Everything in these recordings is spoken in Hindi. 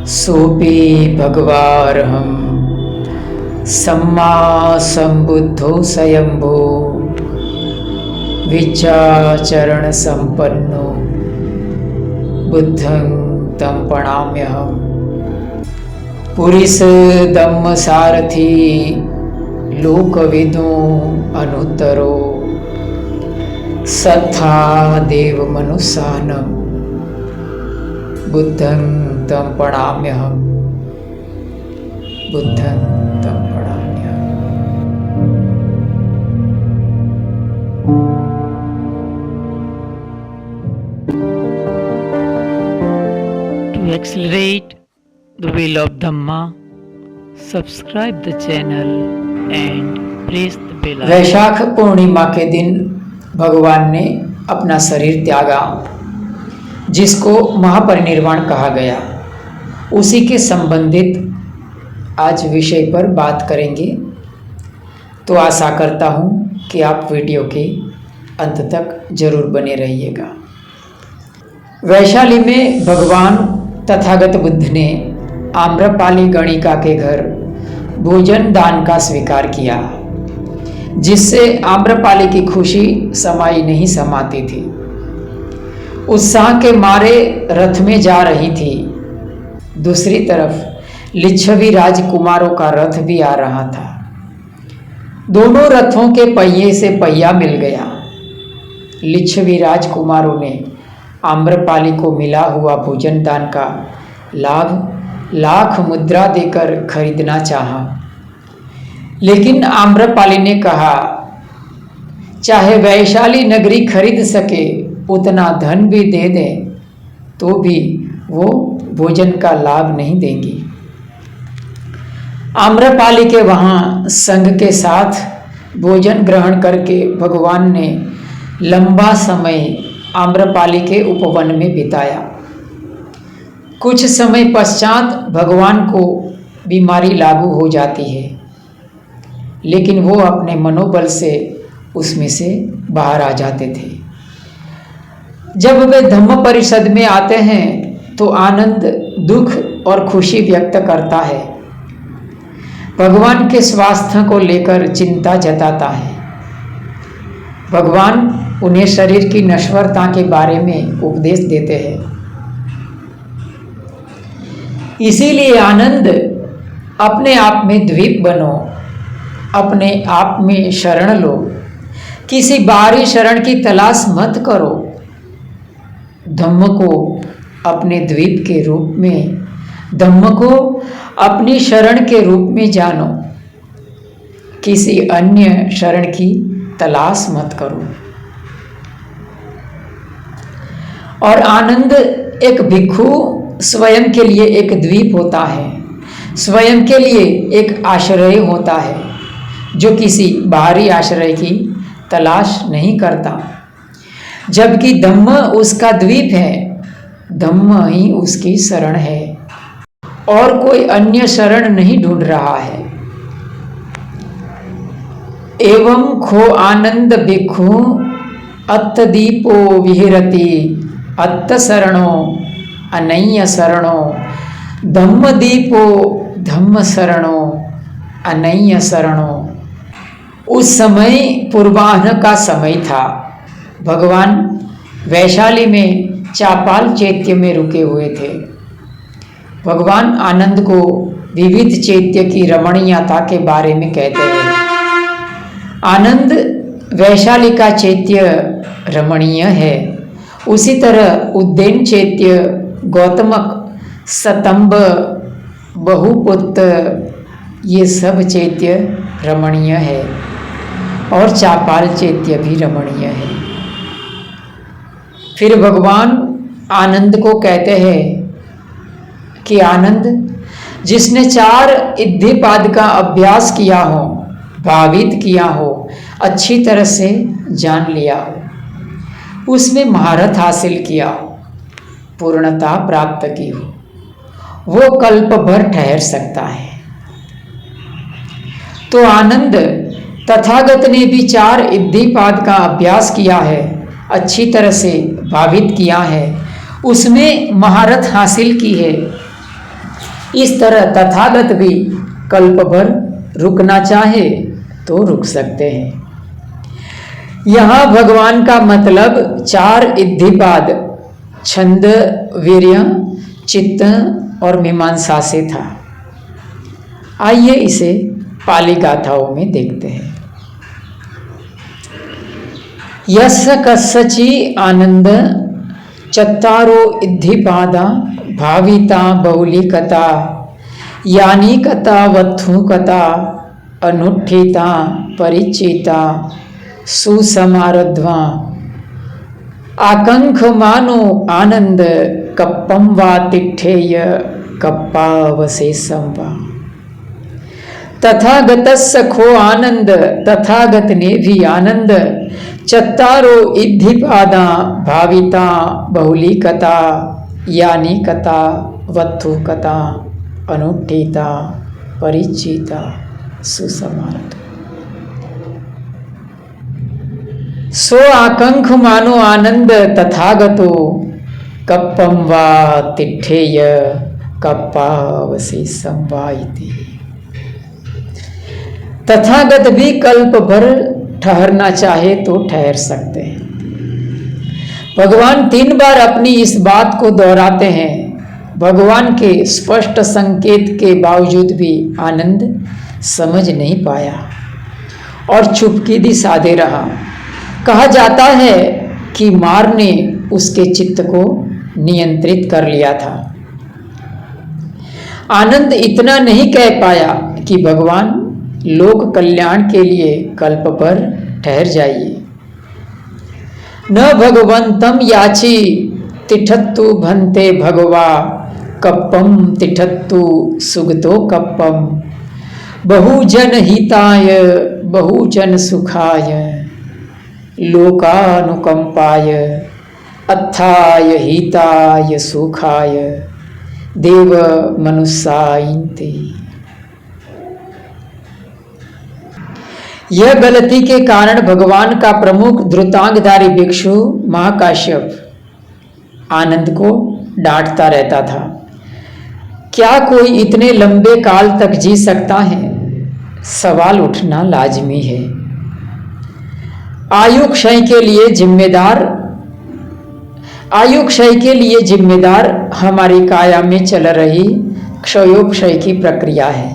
सोपि भगवारहं सम्मा संबुद्धो स्वयंभो विचाचरण संपन्नो बुद्धं तं प्रणम्यहम्। पुरीस धम्म सारथी लोकविदो अनुत्तरो सत्था देव मनुष्यानं बुद्धं तं प्रणम्यहम्। बुद्धं तं प्रणम्यहम्। To accelerate the wheel of Dhamma, subscribe the channel and press the bell icon. Vaishakh Purnima के दिन भगवान ने अपना शरीर त्यागा, जिसको महापरिनिर्वाण कहा गया। उसी के संबंधित आज विषय पर बात करेंगे, तो आशा करता हूँ कि आप वीडियो के अंत तक जरूर बने रहिएगा। वैशाली में भगवान तथागत बुद्ध ने आम्रपाली गणिका के घर भोजन दान का स्वीकार किया, जिससे आम्रपाली की खुशी समाई नहीं समाती थी। उत्साह के मारे रथ में जा रही थी। दूसरी तरफ लिच्छवी राजकुमारों का रथ भी आ रहा था। दोनों रथों के पहिए से पहिया मिल गया। लिच्छवी राजकुमारों ने आम्रपाली को मिला हुआ भोजन दान का लाभ लाख मुद्रा देकर खरीदना चाहा, लेकिन आम्रपाली ने कहा, चाहे वैशाली नगरी खरीद सके उतना धन भी दे दें तो भी वो भोजन का लाभ नहीं देंगी। आम्रपाली के वहाँ संघ के साथ भोजन ग्रहण करके भगवान ने लंबा समय आम्रपाली के उपवन में बिताया। कुछ समय पश्चात भगवान को बीमारी लागू हो जाती है, लेकिन वो अपने मनोबल से उसमें से बाहर आ जाते थे। जब वे धम्म परिषद में आते हैं तो आनंद, दुख और खुशी व्यक्त करता है। भगवान के स्वास्थ्य को लेकर चिंता जताता है। भगवान उन्हें शरीर की नश्वरता के बारे में उपदेश देते हैं। इसीलिए आनंद, अपने आप में द्वीप बनो, अपने आप में शरण लो, किसी बाहरी शरण की तलाश मत करो। धम्म को अपने द्वीप के रूप में, धम्म को अपनी शरण के रूप में जानो, किसी अन्य शरण की तलाश मत करो। और आनंद, एक भिक्षु स्वयं के लिए एक द्वीप होता है, स्वयं के लिए एक आश्रय होता है, जो किसी बाहरी आश्रय की तलाश नहीं करता। जबकि धम्म उसका द्वीप है, धम्म ही उसकी शरण है और कोई अन्य शरण नहीं ढूंढ रहा है। एवं खो आनंद भिक्षु अत्त दीपो विहरति अत्त शरणो अनन्य शरणो धम्म दीपो धम्म शरणो अनन्य शरणो। उस समय पूर्वाह्न का समय था। भगवान वैशाली में चापाल चैत्य में रुके हुए थे। भगवान आनंद को विविध चैत्य की रमणीयता के बारे में कहते हैं। आनंद, वैशाली का चैत्य रमणीय है। उसी तरह उद्यन चैत्य, गौतमक, सतंब, बहुपुत्र, ये सब चैत्य रमणीय है और चापाल चैत्य भी रमणीय है। फिर भगवान आनंद को कहते हैं कि आनंद, जिसने 4 इद्धिपाद का अभ्यास किया हो, भावित किया हो, अच्छी तरह से जान लिया हो, उसमें महारत हासिल किया हो, पूर्णता प्राप्त की हो, वो कल्प भर ठहर सकता है। तो आनंद, तथागत ने भी 4 इद्धिपाद का अभ्यास किया है, अच्छी तरह से भावित किया है, उसमें महारत हासिल की है। इस तरह तथागत भी कल्प भर रुकना चाहे तो रुक सकते हैं। यहाँ भगवान का मतलब 4 इद्धिपाद छंद, वीर्य, चित्त और मीमांसा से था। आइए इसे पाली गाथाओं में देखते हैं। यस्य कस्यचि आनंद चत्तारो इद्धिपादा भाविता बहुलीकता यानिकता वत्थुकता अनुष्ठिता परिचिता सुसमारध्वा आकंख मानो आनंद कप्पम वा तिष्ठेय कप्पावशेषम वा। तथागतस्य खो आनंद, तथागत ने भी आनंद, चत्तारो इद्धिपादा भाविता बहुलीकता यानिकता वत्थुकता अनुष्ठिता परिचिता सुसमारध्वा। सो आकंख मानो आनंद तथागतो कप्पम वा तिष्ठेय कप्पावशेषम वा इति। तथागत भी कल्प भर ठहरना चाहे तो ठहर सकते हैं। भगवान 3 बार अपनी इस बात को दोहराते हैं। भगवान के स्पष्ट संकेत के बावजूद भी आनंद समझ नहीं पाया और चुपकीदी साधे रहा। कहा जाता है कि मार ने उसके चित्त को नियंत्रित कर लिया था। आनंद इतना नहीं कह पाया कि भगवान लोक कल्याण के लिए कल्प पर ठहर जाइए। न भगवंतम याची तिठत्तु भन्ते भगवा कप्पम तिठत्तु सुगतो कप्पम बहुजन हिताय बहुजन सुखाय लोकानुकंपाय अत्थाय हिताय सुखाय देव मनुष्यायन्ते। यह गलती के कारण भगवान का प्रमुख धृतांगधारी भिक्षु महाकाश्यप आनंद को डांटता रहता था। क्या कोई इतने लंबे काल तक जी सकता है? सवाल उठना लाजमी है। आयु क्षय के लिए जिम्मेदार हमारी काया में चल रही क्षयोक्षय की प्रक्रिया है,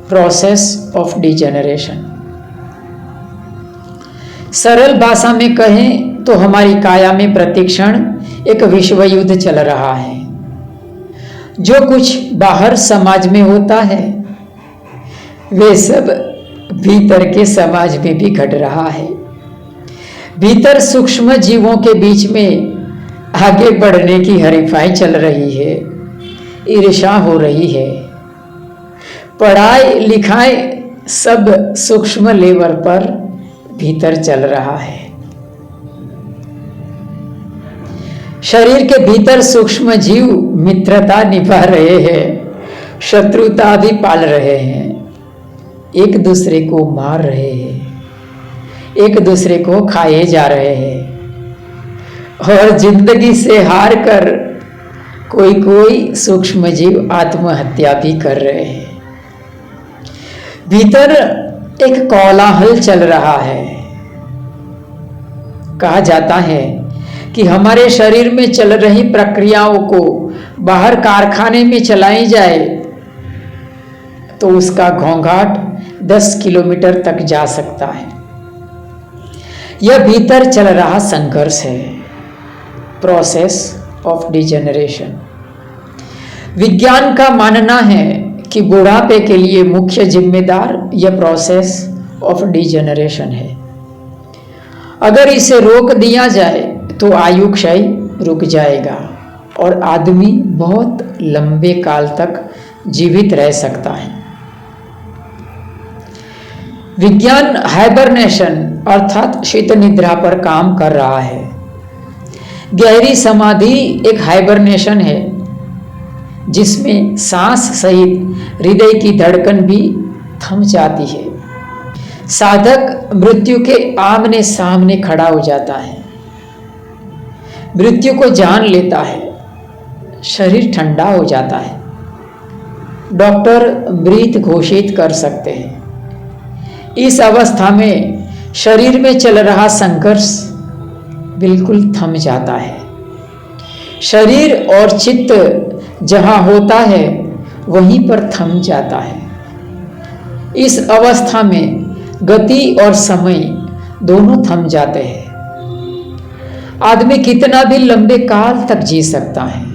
प्रोसेस ऑफ डिजेनरेशन। सरल भाषा में कहें तो हमारी काया में प्रतिक्षण एक विश्व युद्ध चल रहा है। जो कुछ बाहर समाज में होता है वे सब भीतर के समाज में भी घट रहा है। भीतर सूक्ष्म जीवों के बीच में आगे बढ़ने की हरीफाई चल रही है, ईर्ष्या हो रही है। पढ़ाई लिखाई सब सूक्ष्म लेवल पर भीतर चल रहा है। शरीर के भीतर सूक्ष्म जीव मित्रता निभा रहे हैं, शत्रुता भी पाल रहे हैं, एक दूसरे को मार रहे हैं, एक दूसरे को खाए जा रहे हैं और जिंदगी से हार कर कोई सूक्ष्म जीव आत्महत्या भी कर रहे हैं। भीतर एक कोलाहल चल रहा है। कहा जाता है कि हमारे शरीर में चल रही प्रक्रियाओं को बाहर कारखाने में चलाई जाए तो उसका घोंघाट 10 किलोमीटर तक जा सकता है। यह भीतर चल रहा संघर्ष है, प्रोसेस ऑफ डिजेनरेशन। विज्ञान का मानना है कि बुढ़ापे के लिए मुख्य जिम्मेदार यह प्रोसेस ऑफ डिजेनरेशन है। अगर इसे रोक दिया जाए तो आयु क्षय रुक जाएगा और आदमी बहुत लंबे काल तक जीवित रह सकता है। विज्ञान हाइबरनेशन अर्थात शीत निद्रा पर काम कर रहा है। गहरी समाधि एक हाइबरनेशन है जिसमें सांस सहित हृदय की धड़कन भी थम जाती है। साधक मृत्यु के आमने सामने खड़ा हो जाता है, मृत्यु को जान लेता है, शरीर ठंडा हो जाता है, डॉक्टर मृत घोषित कर सकते हैं। इस अवस्था में शरीर में चल रहा संघर्ष बिल्कुल थम जाता है। शरीर और चित्त जहां होता है वहीं पर थम जाता है। इस अवस्था में गति और समय दोनों थम जाते हैं। आदमी कितना भी लंबे काल तक जी सकता है,